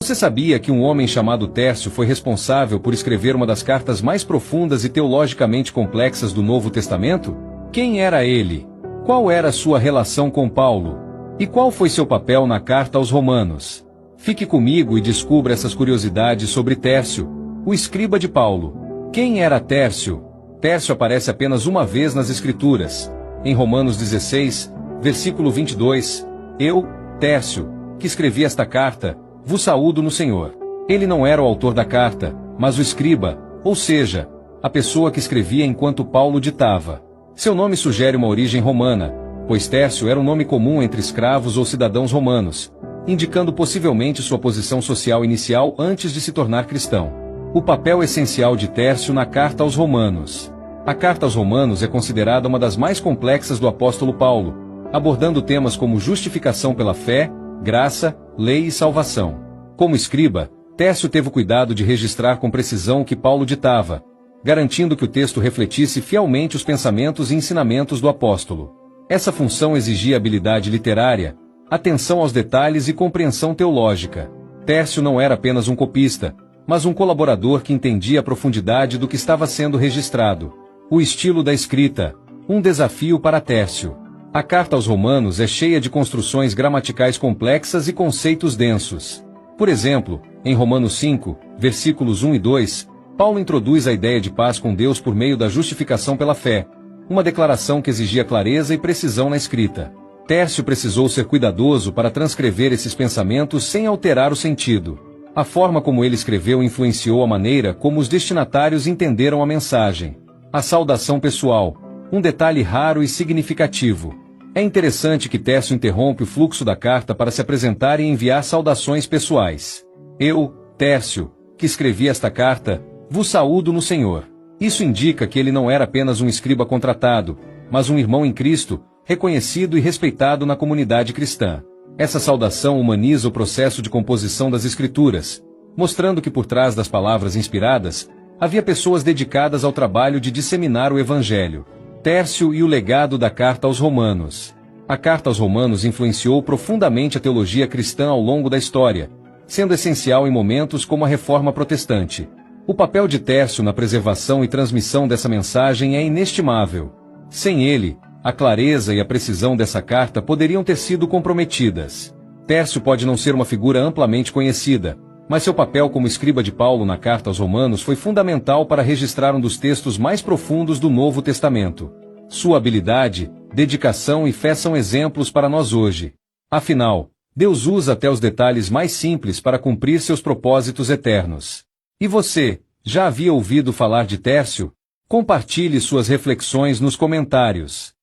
Você sabia que um homem chamado Tércio foi responsável por escrever uma das cartas mais profundas e teologicamente complexas do Novo Testamento? Quem era ele? Qual era sua relação com Paulo? E qual foi seu papel na carta aos Romanos? Fique comigo e descubra essas curiosidades sobre Tércio, o escriba de Paulo. Quem era Tércio? Tércio aparece apenas uma vez nas Escrituras. Em Romanos 16, versículo 22, eu, Tércio, que escrevi esta carta, vos saúdo no Senhor. Ele não era o autor da carta, mas o escriba, ou seja, a pessoa que escrevia enquanto Paulo ditava. Seu nome sugere uma origem romana, pois Tércio era um nome comum entre escravos ou cidadãos romanos, indicando possivelmente sua posição social inicial antes de se tornar cristão. O papel essencial de Tércio na carta aos Romanos. A carta aos Romanos é considerada uma das mais complexas do apóstolo Paulo, abordando temas como justificação pela fé, graça, lei e salvação. Como escriba, Tércio teve o cuidado de registrar com precisão o que Paulo ditava, garantindo que o texto refletisse fielmente os pensamentos e ensinamentos do apóstolo. Essa função exigia habilidade literária, atenção aos detalhes e compreensão teológica. Tércio não era apenas um copista, mas um colaborador que entendia a profundidade do que estava sendo registrado. O estilo da escrita, um desafio para Tércio. A carta aos Romanos é cheia de construções gramaticais complexas e conceitos densos. Por exemplo, em Romanos 5, versículos 1 e 2, Paulo introduz a ideia de paz com Deus por meio da justificação pela fé, uma declaração que exigia clareza e precisão na escrita. Tércio precisou ser cuidadoso para transcrever esses pensamentos sem alterar o sentido. A forma como ele escreveu influenciou a maneira como os destinatários entenderam a mensagem. A saudação pessoal, um detalhe raro e significativo. É interessante que Tércio interrompe o fluxo da carta para se apresentar e enviar saudações pessoais. Eu, Tércio, que escrevi esta carta, vos saúdo no Senhor. Isso indica que ele não era apenas um escriba contratado, mas um irmão em Cristo, reconhecido e respeitado na comunidade cristã. Essa saudação humaniza o processo de composição das Escrituras, mostrando que por trás das palavras inspiradas, havia pessoas dedicadas ao trabalho de disseminar o Evangelho. Tércio e o legado da carta aos Romanos. A carta aos Romanos influenciou profundamente a teologia cristã ao longo da história, sendo essencial em momentos como a Reforma Protestante. O papel de Tércio na preservação e transmissão dessa mensagem é inestimável. Sem ele, a clareza e a precisão dessa carta poderiam ter sido comprometidas. Tércio pode não ser uma figura amplamente conhecida, mas seu papel como escriba de Paulo na carta aos Romanos foi fundamental para registrar um dos textos mais profundos do Novo Testamento. Sua habilidade, dedicação e fé são exemplos para nós hoje. Afinal, Deus usa até os detalhes mais simples para cumprir seus propósitos eternos. E você, já havia ouvido falar de Tércio? Compartilhe suas reflexões nos comentários.